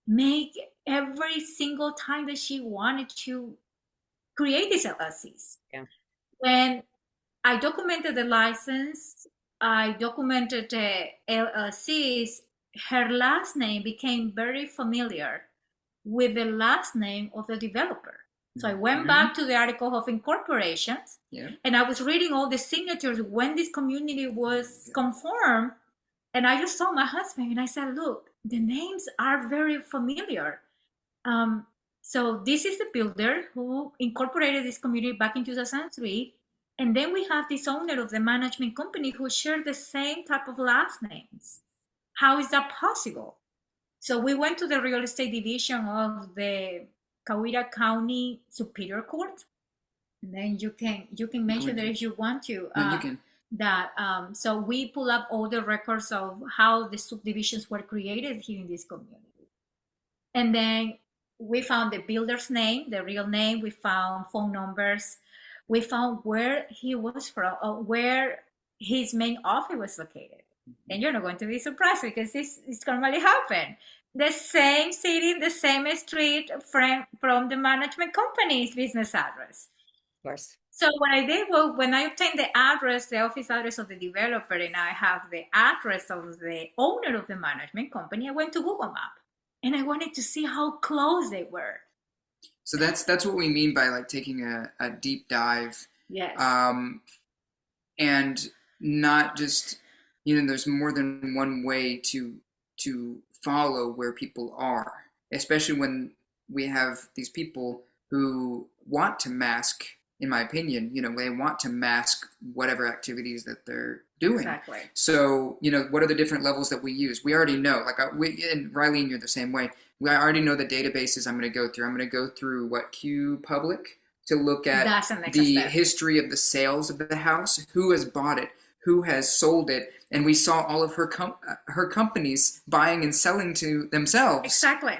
make every single time that she wanted to create these LLCs. Yeah. When I documented the license, I documented the LLCs, her last name became very familiar with the last name of the developer. So I went back to the article of incorporations, and I was reading all the signatures when this community was confirmed. And I just told my husband, and I said, look, the names are very familiar. So this is the builder who incorporated this community back in 2003. And then we have this owner of the management company who shared the same type of last names. How is that possible? So we went to the real estate division of the Coweta County Superior Court. And then you can mention that if you want to. You can. So we pull up all the records of how the subdivisions were created here in this community. And then we found the builder's name, the real name. We found phone numbers. We found where he was from, where his main office was located. And you're not going to be surprised, because this normally happen. The same city, the same street from the management company's business address. Of course. So what I did was, when I obtained the address, the office address of the developer, and I have the address of the owner of the management company, I went to Google Map, and I wanted to see how close they were. So that's what we mean by like taking a deep dive. Yes. And not just, there's more than one way to follow where people are, especially when we have these people who want to mask, in my opinion, they want to mask whatever activities that they're doing. Exactly. So, what are the different levels that we use? We already know, and Riley, and you're the same way. I already know the databases I'm going to go through. I'm going to go through Q Public to look at the history of the sales of the house, who has bought it, who has sold it, and we saw all of her companies buying and selling to themselves. Exactly.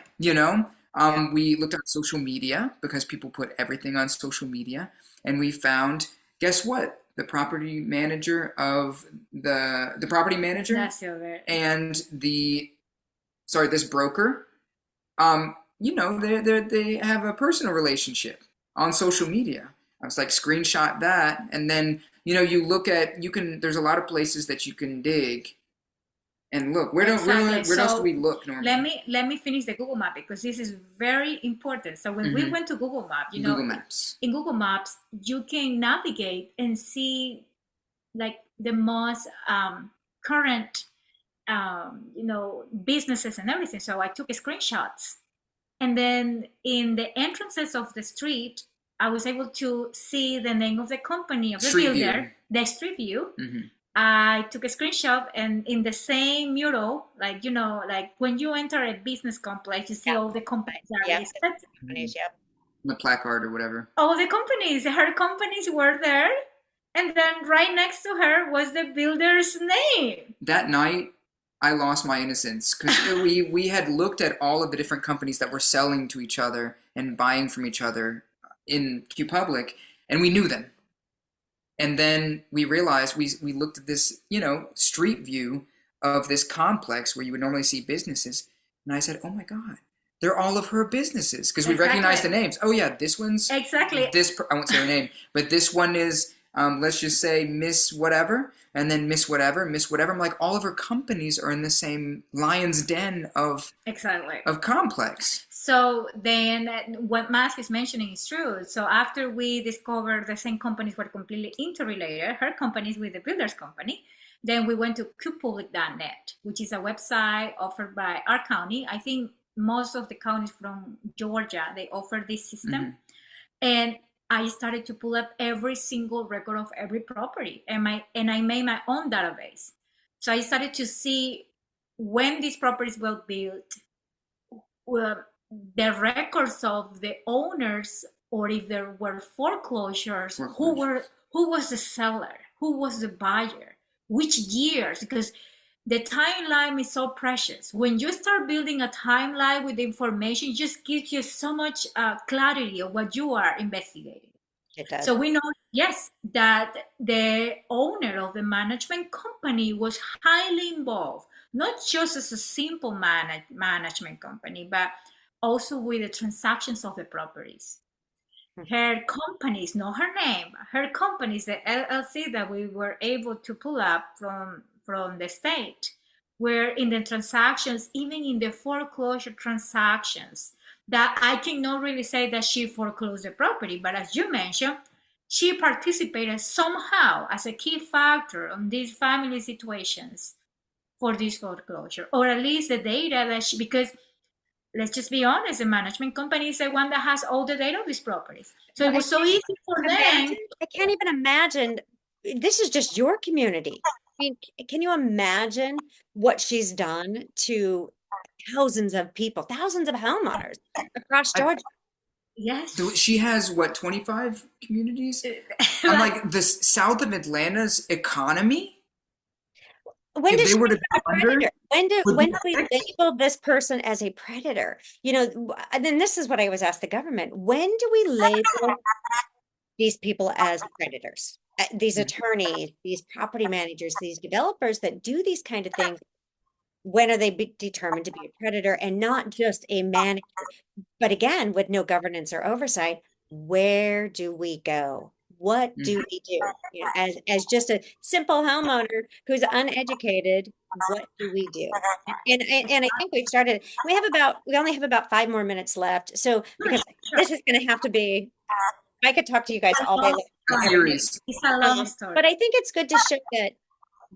Yeah. We looked at social media because people put everything on social media, and we found, guess what? The property manager That's over. and this broker, they have a personal relationship on social media. I was like, screenshot that, and then there's a lot of places that you can dig and look. Exactly. Where else do So we look normally? let me finish the Google map because this is very important. So when we Hmm. went to Google Map, Google Maps. in Google Maps, you can navigate and see like the most current businesses and everything. So I took screenshots, and then in the entrances of the street, I was able to see the name of the company of the Street builder, view. the street view. Hmm. I took a screenshot, and in the same mural, like like when you enter a business complex, you see Yeah. all the companies that are Yep. listed. Companies, yep. The placard or whatever. All the companies, her companies were there, and then right next to her was the builder's name. That night, I lost my innocence because we had looked at all of the different companies that were selling to each other and buying from each other in Q Public, and we knew them. And then we realized we looked at this, street view of this complex where you would normally see businesses, and I said, "Oh my God, they're all of her businesses," because we recognized the Exactly. names. Oh yeah, this one's Exactly. I won't say her name, but this one is let's just say Miss whatever, and then Miss whatever, Miss whatever. I'm like, all of her companies are in the same lion's den Exactly. of complex. So then what Mask is mentioning is true. So after we discovered the same companies were completely interrelated, her company is with the builder's company, then we went to qpublic.net, which is a website offered by our county. I think most of the counties from Georgia, they offer this system. Mm-hmm. And I started to pull up every single record of every property, and I made my own database. So I started to see when these properties were built, the records of the owners, or if there were foreclosures, who was the seller, who was the buyer, which years, because the timeline is so precious. When you start building a timeline with information, it just gives you so much clarity of what you are investigating. It does. So we know, yes, that the owner of the management company was highly involved, not just as a simple management company, but also with the transactions of the properties. Her companies, not her name, her companies, the LLC that we were able to pull up from the state, were in the transactions, even in the foreclosure transactions, that I cannot really say that she foreclosed the property, but as you mentioned, she participated somehow as a key factor on these family situations for this foreclosure, or at least the data that she, because let's just be honest, the management company is the one that has all the data of these properties. So it was so easy for them. I can't even imagine. This is just your community. I mean, can you imagine what she's done to thousands of people, thousands of homeowners across Georgia? Yes. She has what, 25 communities? I'm like, the south of Atlanta's economy. When does she were to become a under, predator? When do would be we label this person as a predator? And then this is what I always ask the government. When do we label these people as predators? These attorneys, these property managers, these developers that do these kind of things, when are they determined to be a predator and not just a manager? But again, with no governance or oversight, where do we go? What do we do? As just a simple homeowner who's uneducated, what do we do? And I think we've started. We only have about 5 more minutes left. So because this is going to have to be, I could talk to you guys all day long. series. It's a long story. But I think it's good to show that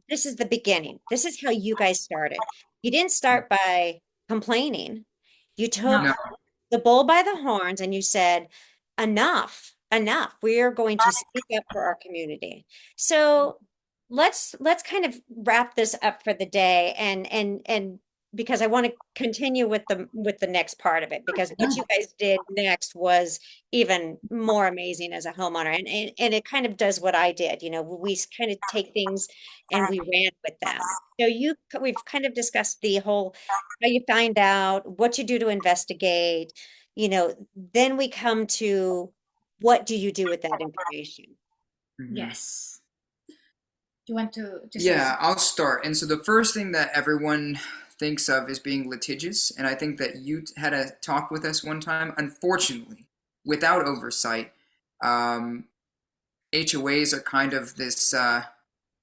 this is the beginning. This is how you guys started. You didn't start by complaining. You took No. the bull by the horns and you said, enough, enough. We are going to speak up for our community. So let's kind of wrap this up for the day and because I want to continue with the next part of it, because what you guys did next was even more amazing as a homeowner, and it kind of does what I did. We kind of take things and we ran with them. So we've kind of discussed the whole how you find out, what you do to investigate, then we come to what do you do with that information? Yes. Do you want to say Yeah, something? I'll start. And so the first thing that everyone thinks of is being litigious. And I think that you had a talk with us one time. Unfortunately, without oversight, um, HOAs are kind of this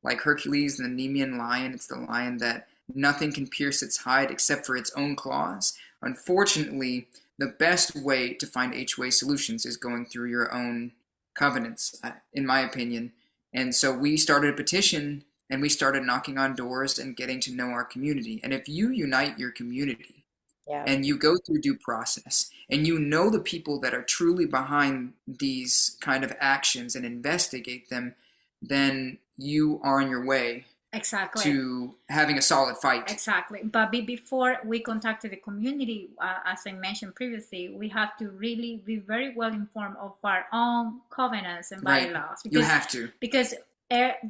like Hercules and the Nemean lion. It's the lion that nothing can pierce its hide except for its own claws. Unfortunately, the best way to find HOA solutions is going through your own covenants, in my opinion. And so we started a petition and we started knocking on doors and getting to know our community. And if you unite your community Yeah. and you go through due process and you know the people that are truly behind these kind of actions and investigate them, then you are on your way Exactly. to having a solid fight. Exactly. But before we contacted the community, as I mentioned previously, we have to really be very well informed of our own covenants and Right. bylaws. You have to. Because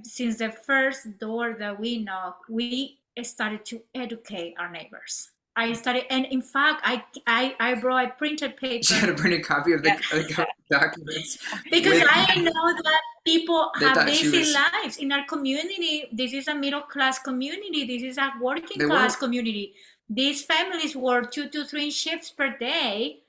since the first door that we knocked, we started to educate our neighbors. I started, and in fact, I brought a printed paper. You had to print a copy of the documents. Because I know that people They have thought she busy was- lives in our community. This is a middle class community. This is a working They class work. community. These families work 2 to 3 shifts per day.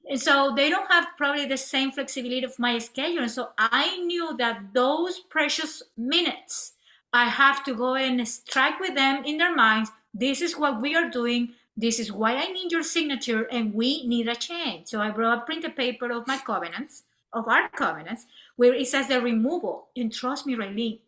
And so they don't have probably the same flexibility of my schedule. So I knew that those precious minutes, I have to go and strike with them in their minds. This is what we are doing. This is why I need your signature, and we need a change. So I brought a printed paper of my covenants, of our covenants, where it says the removal. And trust me, Riley,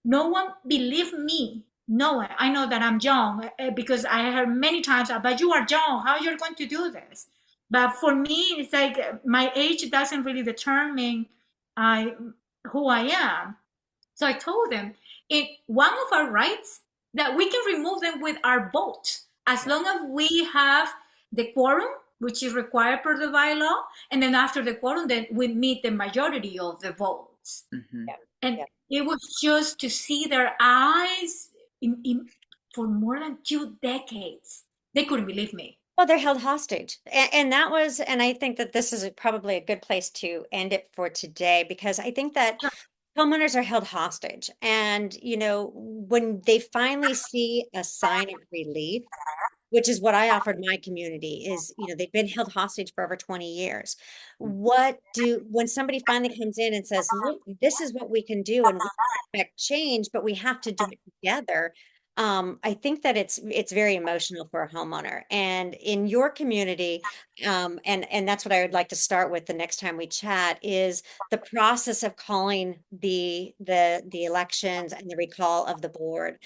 no one believed me. No one. I know that I'm young because I heard many times, but you are young. How you're going to do this? But for me, it's like my age doesn't really determine who I am. So I told them, in one of our rights, that we can remove them with our vote, as long as we have the quorum, which is required per the bylaw, and then after the quorum, then we meet the majority of the votes. Mm-hmm. And it was just to see their eyes for more than 2 decades. They couldn't believe me. Well, they're held hostage. And I think that this is probably a good place to end it for today, because I think that homeowners are held hostage. And, when they finally see a sign of relief, which is what I offered my community, is, they've been held hostage for over 20 years. When somebody finally comes in and says, look, this is what we can do, and we expect change, but we have to do it together. I think that it's very emotional for a homeowner, and in your community, and that's what I would like to start with the next time we chat, is the process of calling the elections and the recall of the board,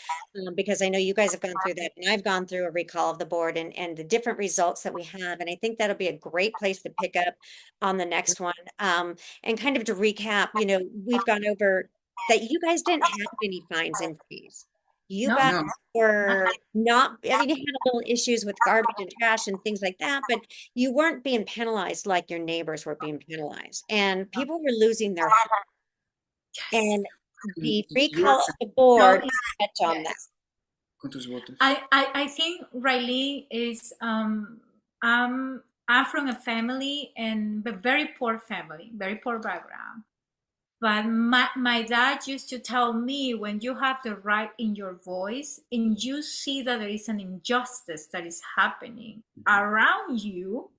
because I know you guys have gone through that, and I've gone through a recall of the board, and the different results that we have, and I think that'll be a great place to pick up on the next one, and kind of to recap. We've gone over that you guys didn't have any fines and fees. You guys were not, I mean, you had little issues with garbage and trash and things like that, but you weren't being penalized like your neighbors were being penalized, and people were losing their homes. And the recall of the board touch on that. I think Riley is I'm from a family, and a very poor family, very poor background. But my dad used to tell me, when you have the right in your voice and you see that there is an injustice that is happening around you,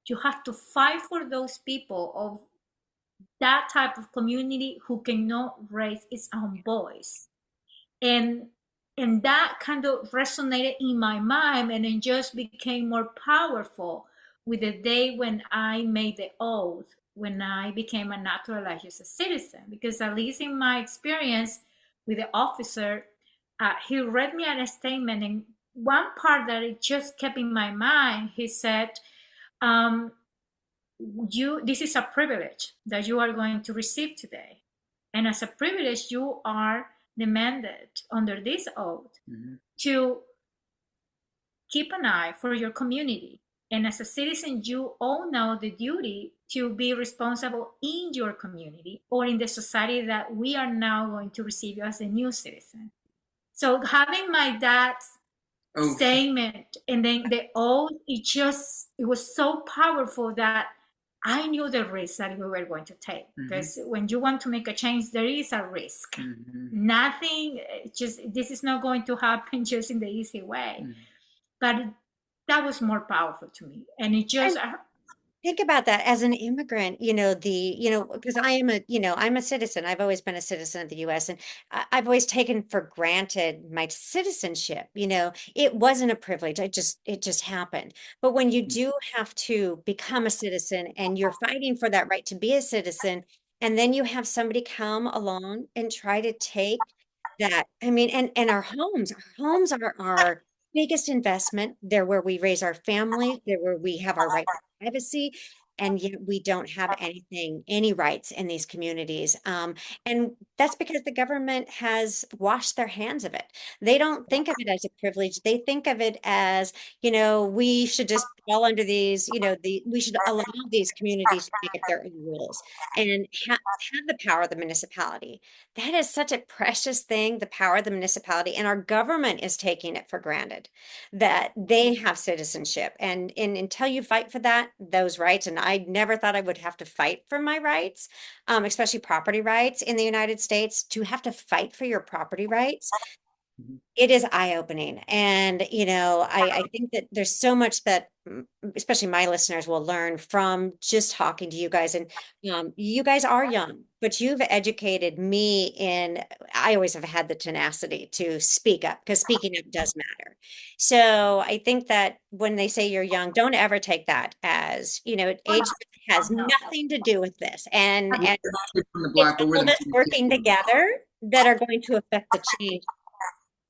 you have to fight for those people of that type of community who cannot raise its own voice. And that kind of resonated in my mind, and it just became more powerful with the day when I made the oath, when I became a naturalized citizen. Because at least in my experience with the officer, he read me a statement, and one part that it just kept in my mind, he said, this is a privilege that you are going to receive today. And as a privilege, you are demanded under this oath to keep an eye for your community. And as a citizen, you all know the duty to be responsible in your community or in the society that we are now going to receive you as a new citizen. So having my dad's Oh, statement and then the oath, it was so powerful that I knew the risk that we were going to take. Because when you want to make a change, there is a risk. Nothing, just this is not going to happen just in the easy way. But that was more powerful to me. And it just, Think about that as an immigrant, because I am I'm a citizen. I've always been a citizen of the US, and I've always taken for granted my citizenship. It wasn't a privilege. It just happened. But when you do have to become a citizen and you're fighting for that right to be a citizen, and then you have somebody come along and try to take that, I mean, and our homes are our biggest investment. They're where we raise our families, they're where we have our right privacy, and yet we don't have any rights in these communities. And that's because the government has washed their hands of it. They don't think of it as a privilege. They think of it as, we should just fall under these, we should allow these communities to make up their own rules and have the power of the municipality. That is such a precious thing, the power of the municipality, and our government is taking it for granted that they have citizenship. And until you fight for those rights, and I never thought I would have to fight for my rights, especially property rights in the United States, to have to fight for your property rights. It is eye-opening. And, I think that there's so much that especially my listeners will learn from just talking to you guys. And you guys are young, but you've educated me I always have had the tenacity to speak up because speaking up does matter. So I think that when they say you're young, don't ever take that as, age has nothing to do with this. And from the it's block, but we're all of the us working together that are going to affect the change.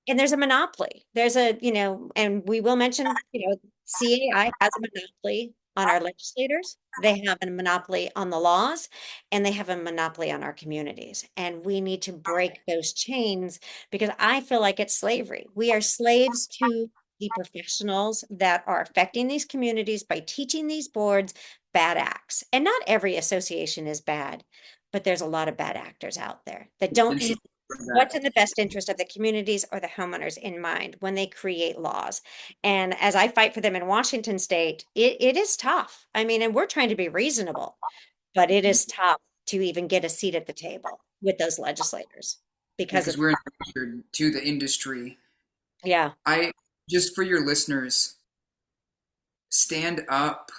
And there's a monopoly. And we will mention, CAI has a monopoly on our legislators. They have a monopoly on the laws, and they have a monopoly on our communities. And we need to break those chains because I feel like it's slavery. We are slaves to the professionals that are affecting these communities by teaching these boards bad acts. And not every association is bad, but there's a lot of bad actors out there that don't And what's in the best interest of the communities or the homeowners in mind when they create laws. And as I fight for them in Washington state, it is tough. I mean, and we're trying to be reasonable, but it is tough to even get a seat at the table with those legislators because because of, we're endangered to the industry. yeah, I just for your listeners, stand up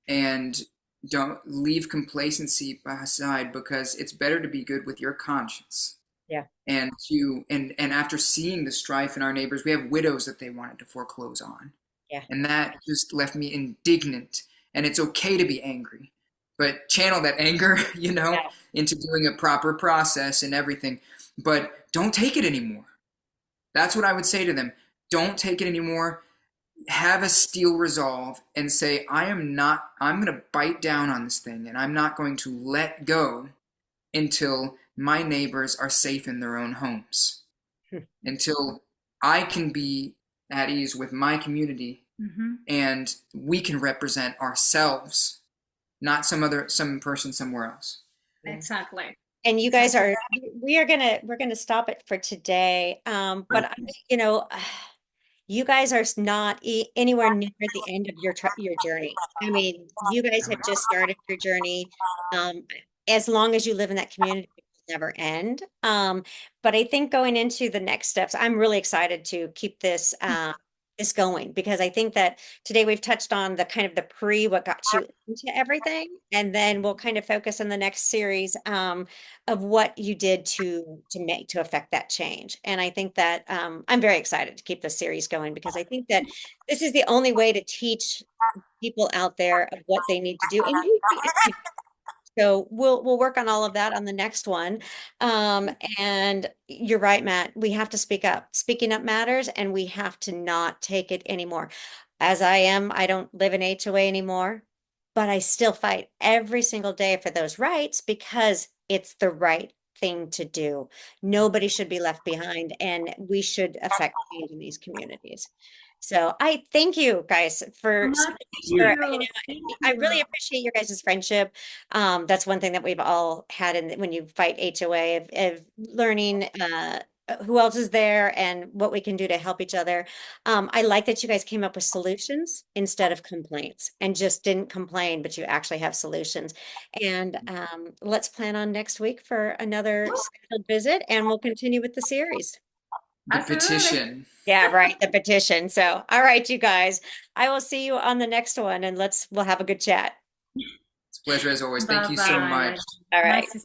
and don't leave complacency aside because it's better to be good with your conscience. yeah, And after seeing the strife in our neighbors, we have widows that they wanted to foreclose on. yeah, And that just left me indignant. And it's okay to be angry, but channel that anger, yeah. into doing a proper process and everything. But don't take it anymore. That's what I would say to them. Don't take it anymore. Have a steel resolve and say, I'm going to bite down on this thing and I'm not going to let go until my neighbors are safe in their own homes, until I can be at ease with my community and we can represent ourselves, not some person somewhere else. exactly. And you guys we're gonna stop it for today. But you guys are not anywhere near the end of your journey. I mean, you guys have just started your journey. Um, as long as you live in that community, it will never end. But I think going into the next steps, I'm really excited to keep this going because I think that today we've touched on the kind of the what got you into everything, and then we'll kind of focus in the next series of what you did to affect that change. And I think that I'm very excited to keep this series going because I think that this is the only way to teach people out there of what they need to do. And so we'll work on all of that on the next one. And you're right, Matt. We have to speak up. Speaking up matters, and we have to not take it anymore. As I don't live in HOA anymore, but I still fight every single day for those rights because it's the right thing to do. Nobody should be left behind, and we should affect change in these communities. So I thank you guys for No, so thank much for, you. Thank I you. really appreciate your guys' friendship. That's one thing that we've all had in when you fight HOA of learning who else is there and what we can do to help each other. I like that you guys came up with solutions instead of complaints and just didn't complain, but you actually have solutions. And let's plan on next week for another scheduled visit, and we'll continue with the series. The Absolutely. petition. Yeah, right, the petition. So, all right, you guys, I will see you on the next one, and we'll have a good chat. It's a pleasure as always. Thank Bye you so bye. much. All right. Nice to